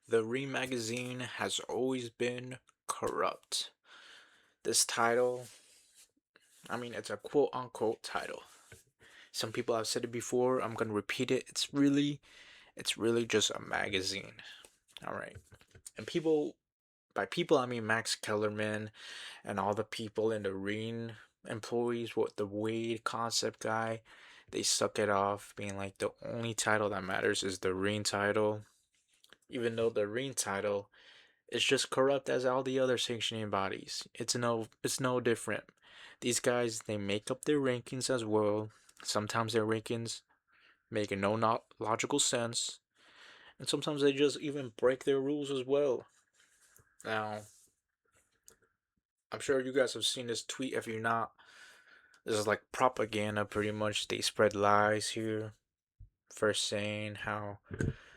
The Ring magazine has always been corrupt. This title, it's a quote unquote title. Some people have said it before. I'm gonna repeat it. It's really just a magazine. All right. And by people, I mean Max Kellerman and all the people in the Ring employees, what the Wade concept guy, they suck it off, being like the only title that matters is the Ring title. Even though the Ring title it's just corrupt as all the other sanctioning bodies. It's no different. These guys they make up their rankings as well. Sometimes their rankings make no not logical sense, and sometimes they just even break their rules as well. Now, I'm sure you guys have seen this tweet. If you're not, this is like propaganda pretty much. They spread lies here. First saying how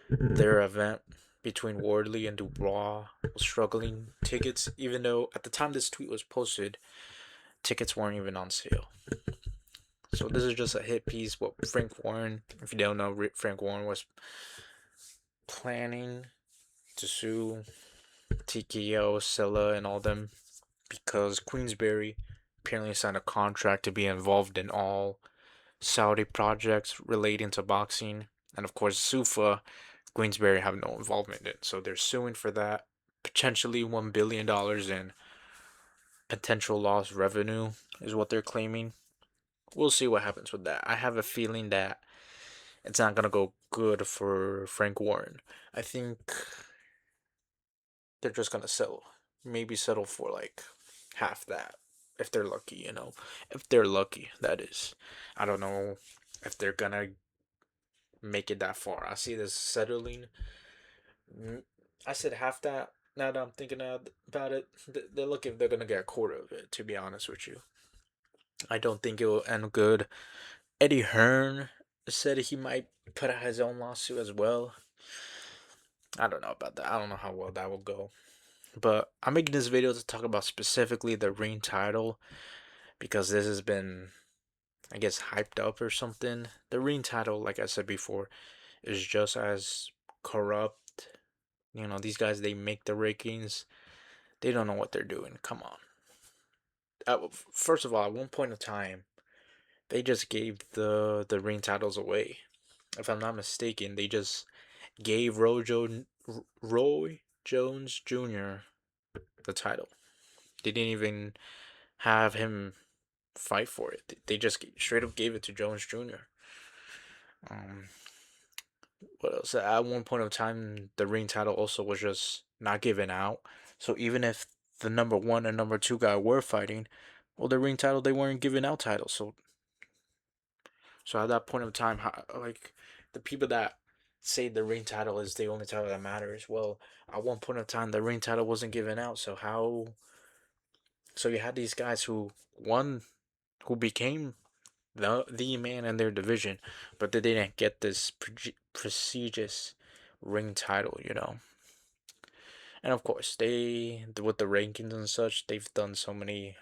their event between Wardley and Dubois was struggling tickets, even though at the time this tweet was posted, tickets weren't even on sale. So this is just a hit piece. What Frank Warren, if you don't know, Frank Warren was planning to sue TKO, Silla, and all them because Queensberry apparently signed a contract to be involved in all Saudi projects relating to boxing, and of course Sufa, Queensberry have no involvement in it. So they're suing for that. Potentially $1 billion in potential lost revenue is what they're claiming. We'll see what happens with that. I have a feeling that it's not gonna go good for Frank Warren. I think they're just gonna settle. Maybe settle for like half that. If they're lucky. If they're lucky, that is. I don't know if they're gonna make it that far. I see this settling. I said half that. Now that I'm thinking about it, they're looking. They're gonna get a quarter of it. To be honest with you, I don't think it will end good. Eddie Hearn said he might put out his own lawsuit as well. I don't know about that. I don't know how well that will go. But I'm making this video to talk about specifically the Ring title because this has been, I guess, hyped up or something. The Ring title, like I said before, is just as corrupt. These guys, they make the rankings. They don't know what they're doing. Come on. First of all, at one point of time, they just gave the Ring titles away. If I'm not mistaken, they just gave Roy Jones Jr. the title. They didn't even have him fight for it. They just straight up gave it to Jones Jr. Um, what else? At one point of time, the Ring title also was just not given out. So even if the number one and number two guy were fighting, well, the Ring title they weren't giving out titles. So at that point of time, like the people that say the Ring title is the only title that matters, well, at one point of time the Ring title wasn't given out. So how? So you had these guys who became the man in their division, but they didn't get this prestigious Ring title. And of course, they with the rankings and such, they've done so many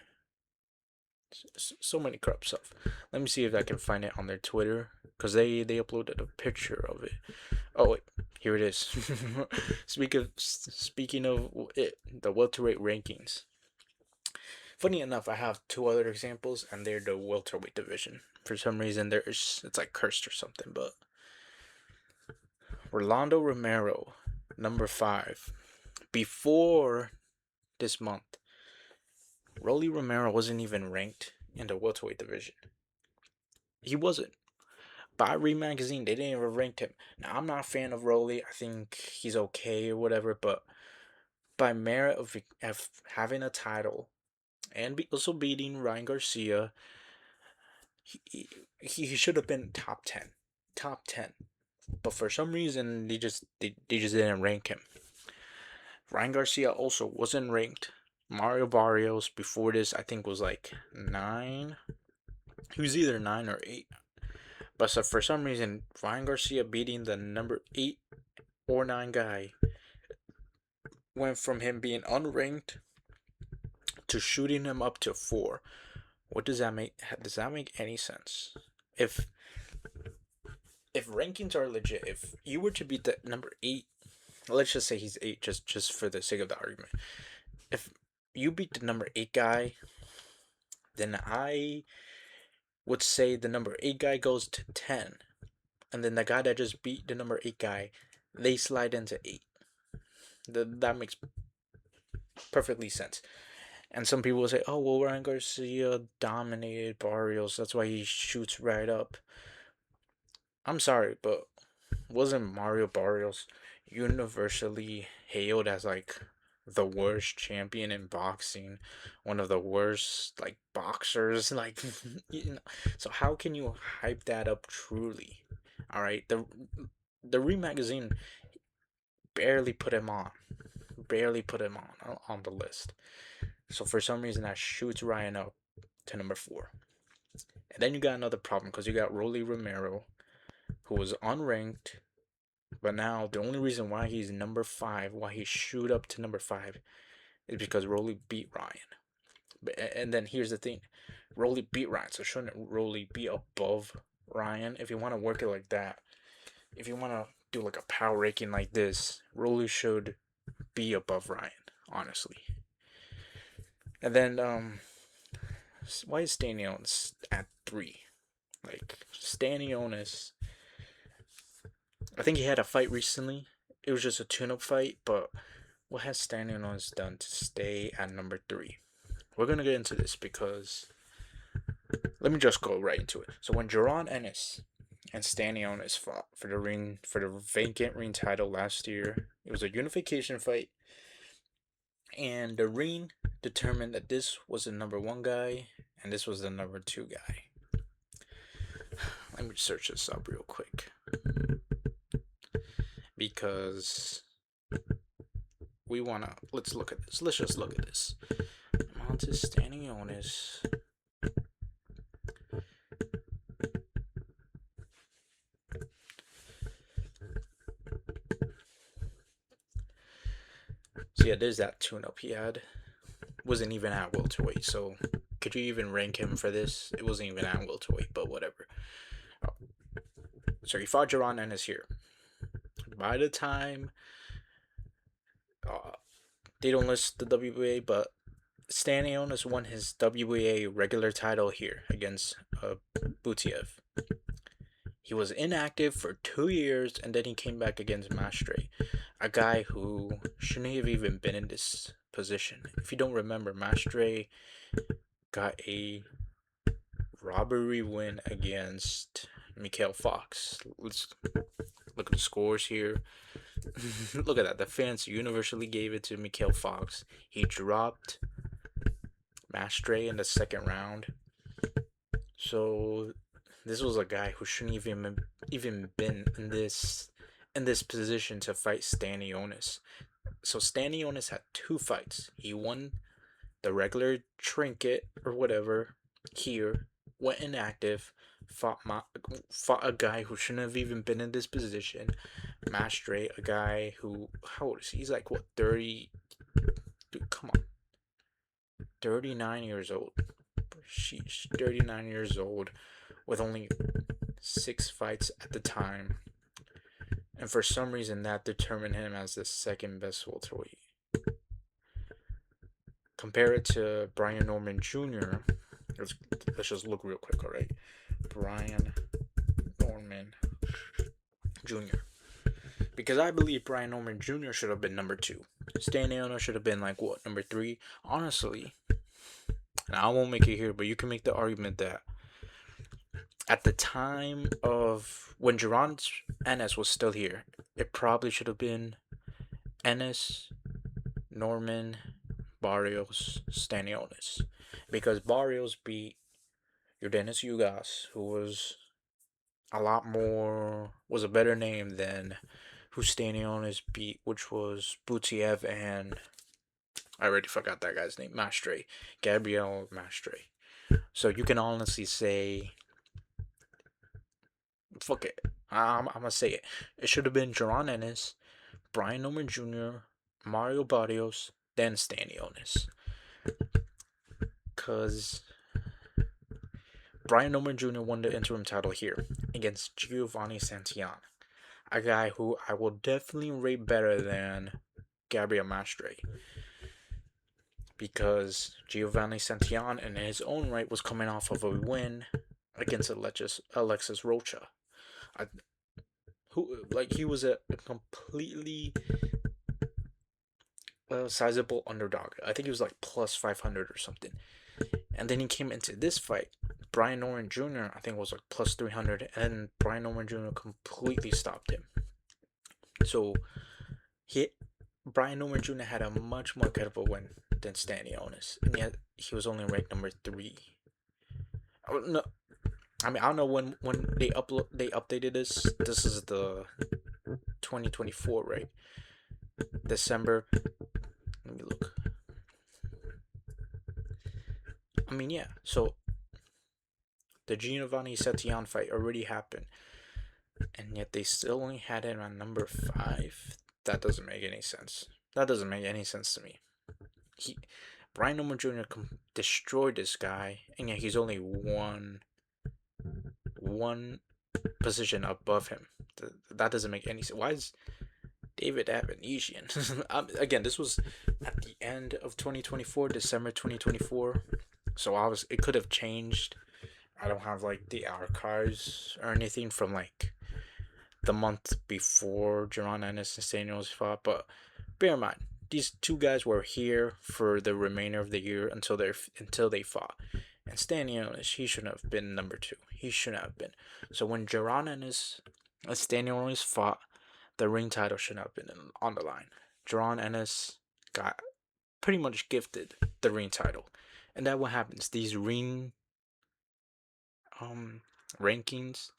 corrupt stuff. Let me see if I can find it on their Twitter because they uploaded a picture of it. Oh wait, here it is. Speaking of it, the welterweight rankings. Funny enough, I have two other examples, and they're the welterweight division. For some reason, it's like cursed or something. But Rolando Romero, number 5. Before this month, Rolly Romero wasn't even ranked in the welterweight division. He wasn't. By Ring Magazine, they didn't even rank him. Now, I'm not a fan of Rolly. I think he's okay or whatever, but by merit of having a title and also beating Ryan Garcia, he should have been top 10. Top 10. But for some reason, they just didn't rank him. Ryan Garcia also wasn't ranked. Mario Barrios before this, I think, was like 9. He was either 9 or 8. But so for some reason, Ryan Garcia beating the number 8 or 9 guy went from him being unranked to shooting him up to 4. What does that make? Does that make any sense? If rankings are legit, if you were to beat the number 8 let's just say he's 8, just for the sake of the argument. If you beat the number 8 guy, then I would say the number 8 guy goes to 10, and then the guy that just beat the number 8 guy, they slide into 8. That makes perfectly sense. And some people will say, oh, well, Ryan Garcia dominated Barrios. That's why he shoots right up. I'm sorry, but wasn't Mario Barrios universally hailed as like the worst champion in boxing, one of the worst like boxers, like you know. So how can you hype that up truly? All right, the Re magazine barely put him on, barely put him on the list. So for some reason that shoots Ryan up to number 4. And then you got another problem because you got Rolly Romero, who was unranked, but now the only reason why he's number 5, why he shoot up to number 5, is because Rolly beat Ryan. And then here's the thing, Rolly beat Ryan, so shouldn't Rolly be above Ryan? If you want to work it like that, if you want to do like a power ranking like this, Rolly should be above Ryan, honestly. And then why is Stanionis at 3? Like Stanionis, I think he had a fight recently. It was just a tune-up fight, but what has Stanionis done to stay at number 3? We're gonna get into this because let me just go right into it. So when Jaron Ennis and Stanionis fought for the vacant ring title last year, it was a unification fight, and the ring determined that this was the number 1 guy and this was the number 2 guy. Let me search this up real quick because let's look at this. Let's just look at this. Montes Stanionis. So yeah, there's that tune-up he had. Wasn't even at welterweight, so could you even rank him for this? It wasn't even at welterweight, but whatever. So he fought Jaron Ennis here. By the time they don't list the WBA, but Stanionis won his WBA regular title here against Butiev. He was inactive for 2 years, and then he came back against Mastre, a guy who shouldn't have even been in this position. If you don't remember, Mastre got a robbery win against Mikhail Fox. Let's look at the scores here. Look at that. The fans universally gave it to Mikhail Fox. He dropped Mastre in the second round. So this was a guy who shouldn't even been in this position to fight Stanionis. So Stanionis had 2 fights. He won the regular trinket or whatever here, went inactive, fought a guy who shouldn't have even been in this position. Mastre, a guy who, how old is he? He's like what, 30? Dude, come on, 39 years old. Sheesh, 39 years old with only 6 fights at the time. And for some reason, that determined him as the second best welterweight. Compare it to Brian Norman Jr. Let's just look real quick, all right? Brian Norman Jr. Because I believe Brian Norman Jr. should have been number 2. Stanionis should have been like what, number 3? Honestly, and I won't make it here, but you can make the argument that at the time of when Jaron Ennis was still here, it probably should have been Ennis, Norman, Barrios, Stanionis. Because Barrios beat Yordenis Ugas, who was was a better name than who Stanionis beat, which was Butiev and I already forgot that guy's name, Mastre, Gabriel Mastre. So you can honestly say, fuck it, I'm gonna say it. It should have been Jaron Ennis, Brian Norman Jr., Mario Barrios, then Stanionis. Because Brian Norman Jr. won the interim title here against Giovanni Santillan. a guy who I will definitely rate better than Gabriel Mastre, because Giovanni Santillan, in his own right, was coming off of a win against Alexis Rocha, I, who like he was a completely sizable underdog. I think he was like plus 500 or something. And then he came into this fight. Brian Norman Jr. I think was like plus 300, and Brian Norman Jr. completely stopped him. So he Brian Norman Jr. had a much more credible win than Stanionis, and yet he was only ranked number three. Oh, no, I mean I don't know when they updated this. This is the 2024, right? December. Let me look. I mean, yeah. So the Giovanni Santillan fight already happened, and yet they still only had it on number five. That doesn't make any sense. That doesn't make any sense to me. He, Brian Norman Jr. destroyed this guy, and yet he's only one position above him. That doesn't make any sense. Why is David Avanesian? Again, this was at the end of 2024, December 2024. So obviously it could have changed. I don't have like the archives or anything from like the month before Jaron Ennis and Staniels fought, but bear in mind these two guys were here for the remainder of the year until they fought. And Staniels, he shouldn't have been number two. He shouldn't have been. So when Jaron Ennis and Staniels fought, the ring title shouldn't have been on the line. Jaron Ennis got pretty much gifted the ring title, and that what happens. These ring rankings,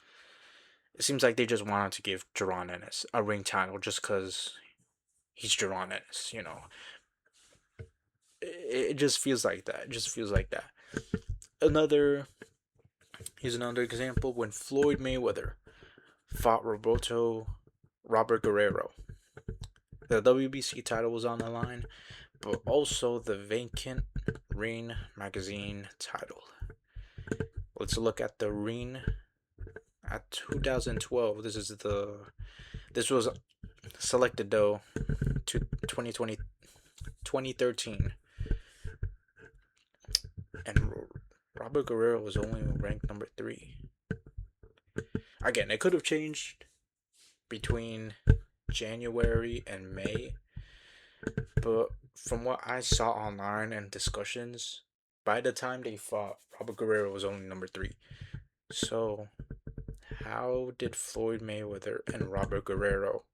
it seems like they just wanted to give Jaron Ennis a ring title just because he's Jaron Ennis, you know. It just feels like that. It just feels like that. Another Here's another example when Floyd Mayweather fought Robert Guerrero. The WBC title was on the line, but also the vacant Ring magazine title. Let's look at the Ring at 2012. This was selected though to 2013, and Robert Guerrero was only ranked number three. Again, it could have changed between January and May, but from what I saw online and discussions, by the time they fought, Robert Guerrero was only number three. So, how did Floyd Mayweather and Robert Guerrero,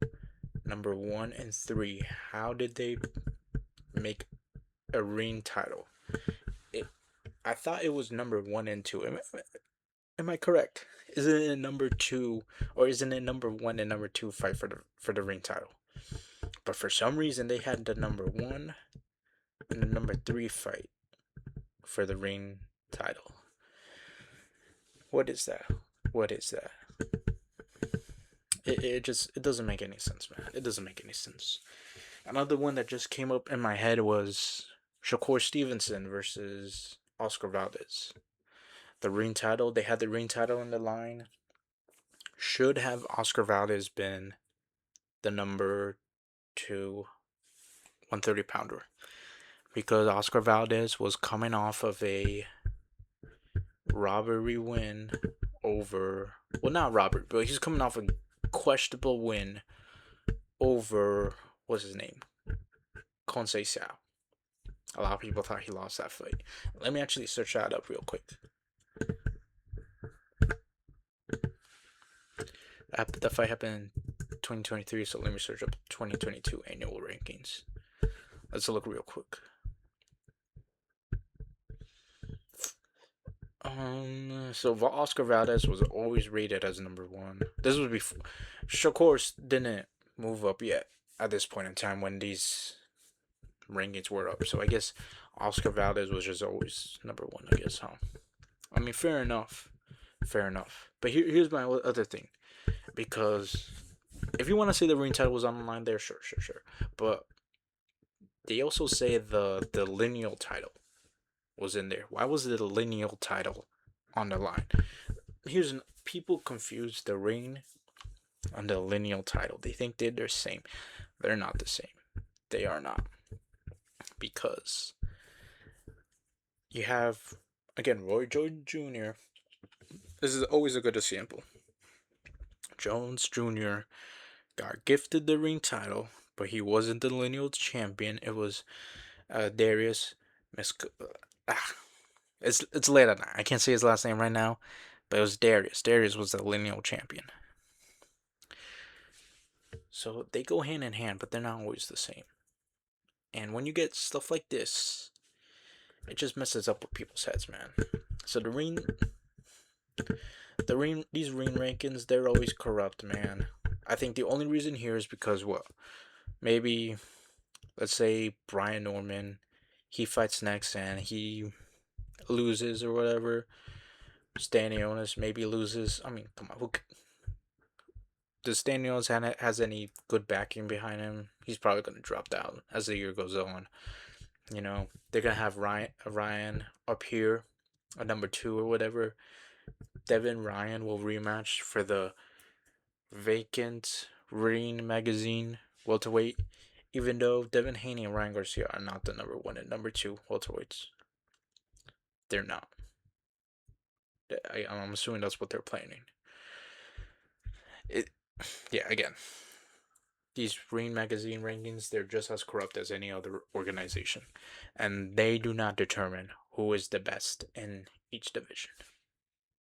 number one and three, how did they make a ring title? I thought it was number one and two. Am I correct? Isn't it number two, or isn't it number one and number two fight for the ring title? But for some reason, they had the number one and the number three fight for the ring title. What is that? What is that? It doesn't make any sense, man. It doesn't make any sense. Another one that just came up in my head was Shakur Stevenson versus Oscar Valdez. The ring title, they had the ring title in the line. Should have Oscar Valdez been the number two 130 pounder, because Oscar Valdez was coming off of a robbery win over, well, not robbery, but he's coming off a questionable win over, what's his name? Conceição. A lot of people thought he lost that fight. Let me actually search that up real quick. The fight happened in 2023, so let me search up 2022 annual rankings. Let's look real quick. So Oscar Valdez was always rated as number one. This was before Shakur didn't move up yet at this point in time when these rankings were up. So I guess Oscar Valdez was just always number one, I guess, huh? I mean, fair enough. Fair enough. But here's my other thing. Because if you want to say the ring title was on the line there, sure. But they also say the lineal title was in there. Why was the lineal title on the line? People confuse the ring on the lineal title. They think they're the same. They're not the same. They are not. Because you have, again, Roy Jones Jr. This is always a good example. Jones Jr. got gifted the ring title, but he wasn't the lineal champion. It was Darius Misk. Ah, it's late at night. I can't say his last name right now, but it was Darius. Darius was the lineal champion. So they go hand in hand, but they're not always the same. And when you get stuff like this, it just messes up with people's heads, man. So these ring rankings, they're always corrupt, man. I think the only reason here is because what? Maybe let's say Brian Norman, he fights next and he loses or whatever. Stanionis maybe loses. I mean, come on, does Stanionis has any good backing behind him? He's probably gonna drop down as the year goes on. You know, they're gonna have Ryan up here, a number two or whatever. Devin Ryan will rematch for the vacant Ring Magazine welterweight, even though Devin Haney and Ryan Garcia are not the number one and number two welterweights. They're not. I'm assuming that's what they're planning. It, yeah. Again, these Ring Magazine rankings, they're just as corrupt as any other organization, and they do not determine who is the best in each division.